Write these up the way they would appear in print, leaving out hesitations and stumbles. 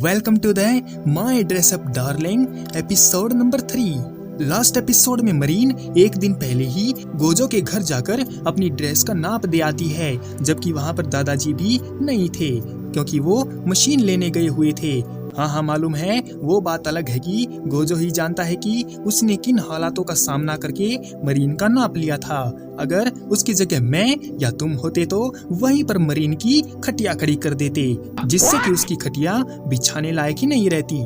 Welcome to the my dress up darling episode number 3। Last episode में Marin एक दिन पहले ही गोजो के घर जाकर अपनी ड्रेस का नाप दे आती है, जबकि वहाँ पर दादाजी भी नहीं थे क्योंकि वो मशीन लेने गए हुए थे। हाँ, मालूम है, वो बात अलग है कि गोजो ही जानता है कि उसने किन हालातों का सामना करके मरीन का नाप लिया था। अगर उसकी जगह मैं या तुम होते तो वहीं पर मरीन की खटिया खड़ी कर देते, जिससे कि उसकी खटिया बिछाने लायक ही नहीं रहती।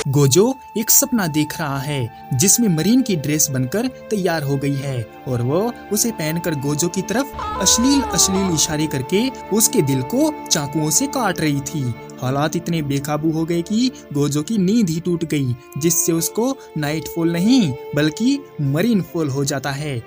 गोजो एक सपना देख रहा है जिसमें मरीन की ड्रेस बनकर तैयार हो गई है और वो उसे पहनकर गोजो की तरफ अश्लील इशारे करके उसके दिल को चाकुओं से काट रही थी। हालात इतने बेकाबू हो गए कि गोजो की नींद ही टूट गई, जिससे उसको नाइट फॉल नहीं बल्कि मरीन फॉल हो जाता है।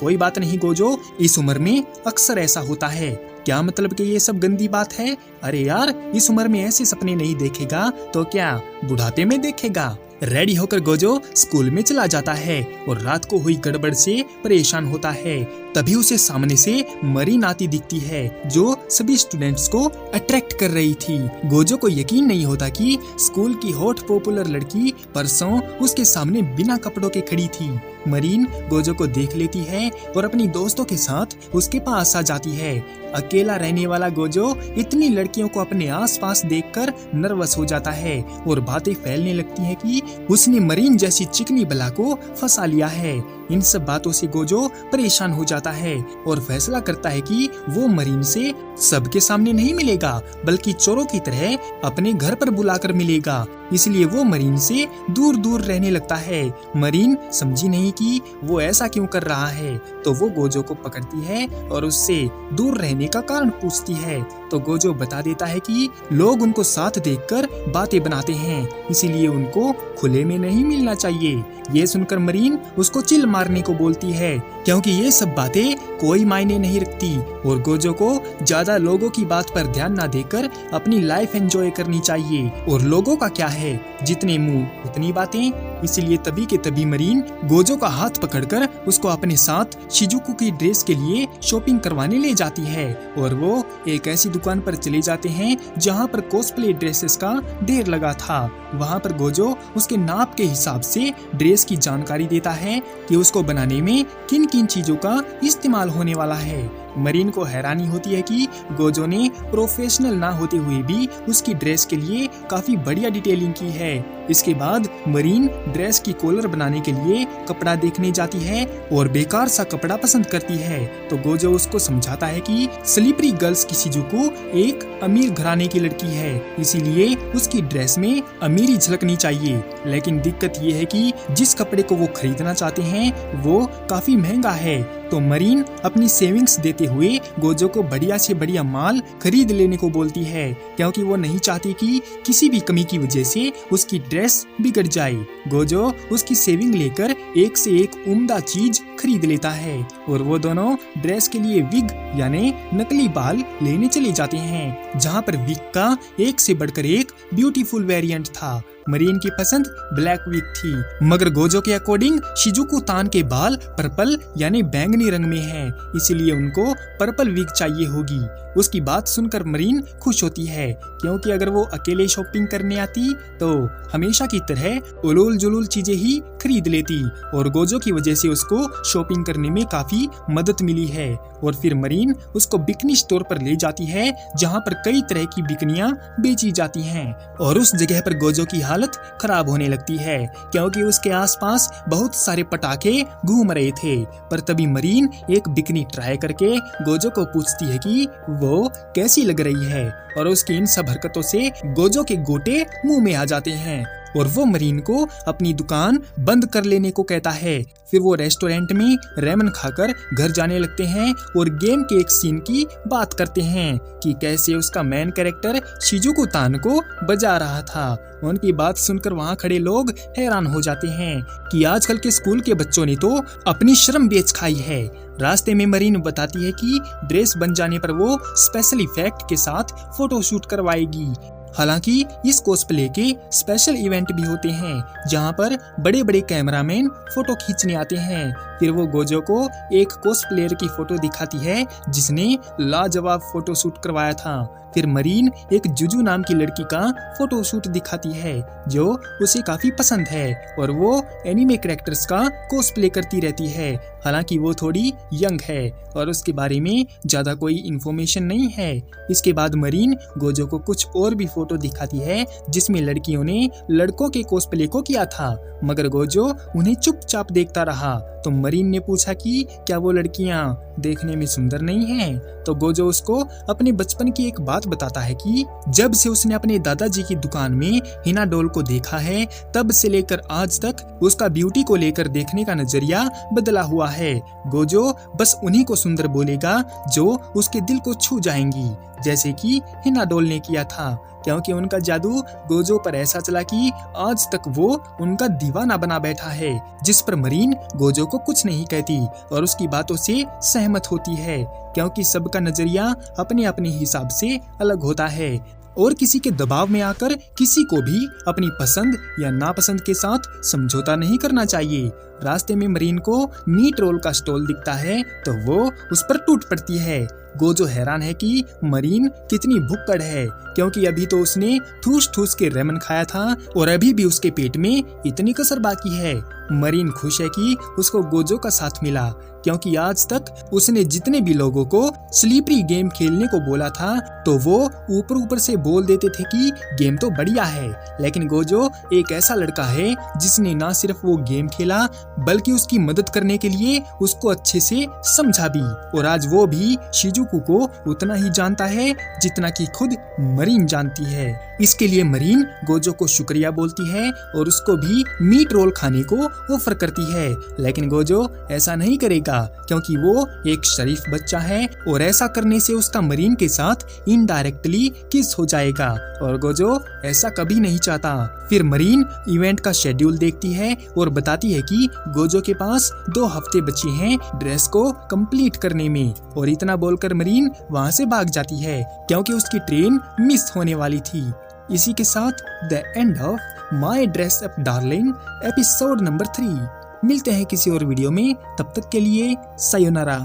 कोई बात नहीं गोजो, इस उम्र में अक्सर ऐसा होता है। क्या मतलब कि ये सब गंदी बात है? अरे यार, इस उम्र में ऐसे सपने नहीं देखेगा तो क्या बुढ़ापे में देखेगा। रेडी होकर गोजो स्कूल में चला जाता है और रात को हुई गड़बड़ से परेशान होता है। तभी उसे सामने से मरीन आती दिखती है जो सभी स्टूडेंट्स को अट्रैक्ट कर रही थी। गोजो को यकीन नहीं होता कि स्कूल की हॉट पॉपुलर लड़की परसों उसके सामने बिना कपड़ों के खड़ी थी। मरीन गोजो को देख लेती है और अपनी दोस्तों के साथ उसके पास आ जाती है। अकेला रहने वाला गोजो इतनी लड़कियों को अपने आसपास देखकर नर्वस हो जाता है और बातें फैलने लगती हैं कि उसने मरीन जैसी चिकनी बला को फंसा लिया है। इन सब बातों से गोजो परेशान हो जाता है और फैसला करता है कि वो मरीन से सबके सामने नहीं मिलेगा बल्कि चोरों की तरह अपने घर पर बुलाकर मिलेगा। इसलिए वो मरीन से दूर दूर रहने लगता है। मरीन समझी नहीं कि वो ऐसा क्यों कर रहा है, तो वो गोजो को पकड़ती है और उससे दूर रहने का कारण पूछती है। तो गोजो बता देता है कि लोग उनको साथ देखकर बातें बनाते हैं, इसीलिए उनको खुले में नहीं मिलना चाहिए। ये सुनकर मरीन उसको चिल मारने को बोलती है क्योंकि ये सब बातें कोई मायने नहीं रखती और गोजो को ज्यादा लोगों की बात पर ध्यान ना देकर अपनी लाइफ एंजॉय करनी चाहिए। और लोगों का क्या है, जितने मुंह उतनी बातें। इसलिए तभी के तभी मरीन गोजो का हाथ पकड़कर उसको अपने साथ शिजुको की ड्रेस के लिए शॉपिंग करवाने ले जाती है और वो एक ऐसी दुकान पर चले जाते हैं जहाँ पर कॉस्प्ले ड्रेसेस का ढेर लगा था। वहाँ पर गोजो उसके नाप के हिसाब से ड्रेस की जानकारी देता है कि उसको बनाने में किन किन चीजों का इस्तेमाल होने वाला है। मरीन को हैरानी होती है कि गोजो ने प्रोफेशनल ना होते हुए भी उसकी ड्रेस के लिए काफी बढ़िया डिटेलिंग की है। इसके बाद मरीन ड्रेस की कॉलर बनाने के लिए कपड़ा देखने जाती है और बेकार सा कपड़ा पसंद करती है। तो गोजो उसको समझाता है कि स्लिपरी गर्ल्स की शिजुको एक अमीर घराने की लड़की है, इसीलिए उसकी ड्रेस में अमीरी झलकनी चाहिए। लेकिन दिक्कत ये है कि जिस कपड़े को वो खरीदना चाहते हैं वो काफी महंगा है। तो मरीन अपनी सेविंग्स देते हुए गोजो को बढ़िया से बढ़िया माल खरीद लेने को बोलती है क्योंकि वो नहीं चाहती कि किसी भी कमी की वजह से उसकी ड्रेस बिगड़ जाए। गोजो उसकी सेविंग लेकर एक से एक उम्दा चीज खरीद लेता है और वो दोनों ड्रेस के लिए विग यानी नकली बाल लेने चले जाते हैं, जहाँ पर विग का एक से बढ़कर एक ब्यूटीफुल वेरिएंट था। मरीन की पसंद ब्लैक विग थी, मगर गोजो के अकॉर्डिंग शिजुको तान के बाल पर्पल यानी बैंगनी रंग में हैं, इसीलिए उनको पर्पल विग चाहिए होगी। उसकी बात सुनकर मरीन खुश होती है क्योंकि अगर वो अकेले शॉपिंग करने आती तो हमेशा की तरह उलूल जुलूल चीजें ही खरीद लेती और गोजो की वजह से उसको शॉपिंग करने में काफी मदद मिली है। और फिर मरीन उसको बिकनी स्टोर पर ले जाती है जहाँ पर कई तरह की बिकनियां बेची जाती हैं और उस जगह पर गोजो की हालत खराब होने लगती है क्योंकि उसके आसपास बहुत सारे पटाखे घूम रहे थे। पर तभी मरीन एक बिकनी ट्राई करके गोजो को पूछती है कि वो कैसी लग रही है और उसकी इन सब हरकतों से गोजो के गोटे मुंह में आ जाते हैं और वो मरीन को अपनी दुकान बंद कर लेने को कहता है। फिर वो रेस्टोरेंट में रेमन खाकर घर जाने लगते हैं और गेम के एक सीन की बात करते हैं कि कैसे उसका मेन कैरेक्टर शिजुको तान को बजा रहा था। उनकी बात सुनकर वहाँ खड़े लोग हैरान हो जाते हैं कि आजकल के स्कूल के बच्चों ने तो अपनी शर्म बेच खाई है। रास्ते में मरीन बताती है कि ड्रेस बन जाने पर वो स्पेशल इफेक्ट के साथ फोटो शूट करवाएगी। हालांकि इस कॉस्प्ले के स्पेशल इवेंट भी होते हैं जहां पर बड़े बड़े कैमरामैन फोटो खींचने आते हैं। फिर वो गोजो को एक कॉस्प्लेयर की फोटो दिखाती है जिसने लाजवाब फोटो शूट करवाया था। फिर मरीन एक जुजू नाम की लड़की का फोटोशूट दिखाती है जो उसे काफी पसंद है और वो एनिमे कैरेक्टर्स का कॉस्प्ले करती रहती है। हालांकि वो थोड़ी यंग है और उसके बारे में ज्यादा कोई इन्फॉर्मेशन नहीं है। इसके बाद मरीन गोजो को कुछ और भी फोटो दिखाती है जिसमें लड़कियों ने लड़कों के कॉस्प्ले को किया था, मगर गोजो उन्हें चुपचाप देखता रहा। तो मरीन ने पूछा कि क्या वो लड़कियां देखने में सुंदर नहीं हैं? तो गोजो उसको अपने बचपन की एक बात बताता है कि जब से उसने अपने दादाजी की दुकान में हिना डॉल को देखा है तब से लेकर आज तक उसका ब्यूटी को लेकर देखने का नजरिया बदला हुआ है। गोजो बस उन्हीं को सुंदर बोलेगा जो उसके दिल को छू जाएंगी, जैसे कि हिना डॉल ने किया था, क्योंकि उनका जादू गोजो पर ऐसा चला कि आज तक वो उनका दीवाना बना बैठा है। जिस पर मरीन गोजो को कुछ नहीं कहती और उसकी बातों से सहमत होती है, क्योंकि सबका नजरिया अपने अपने हिसाब से अलग होता है और किसी के दबाव में आकर किसी को भी अपनी पसंद या नापसंद के साथ समझौता नहीं करना चाहिए। रास्ते में मरीन को मीट रोल का स्टॉल दिखता है तो वो उस पर टूट पड़ती है। गोजो हैरान है कि मरीन कितनी भुक्कड़ है, क्योंकि अभी तो उसने ठूस ठूस के रेमन खाया था और अभी भी उसके पेट में इतनी कसर बाकी है। मरीन खुश है कि उसको गोजो का साथ मिला, क्योंकि आज तक उसने जितने भी लोगों को स्लीपरी गेम खेलने को बोला था तो वो ऊपर ऊपर से बोल देते थे कि गेम तो बढ़िया है, लेकिन गोजो एक ऐसा लड़का है जिसने ना सिर्फ वो गेम खेला बल्कि उसकी मदद करने के लिए उसको अच्छे से समझा भी, और आज वो भी शिजुको को उतना ही जानता है जितना कि खुद मरीन जानती है। इसके लिए मरीन गोजो को शुक्रिया बोलती है और उसको भी मीट रोल खाने को ऑफर करती है, लेकिन गोजो ऐसा नहीं करेगा क्योंकि वो एक शरीफ बच्चा है और ऐसा करने से उसका मरीन के साथ इनडायरेक्टली किस हो जाएगा और गोजो ऐसा कभी नहीं चाहता। फिर मरीन इवेंट का शेड्यूल देखती है और बताती है कि गोजो के पास 2 हफ्ते बचे हैं ड्रेस को कंप्लीट करने में, और इतना बोलकर मरीन वहां से भाग जाती है क्योंकि उसकी ट्रेन मिस होने वाली थी। इसी के साथ the end of my dress up darling episode number 3। मिलते हैं किसी और वीडियो में, तब तक के लिए सायोनारा।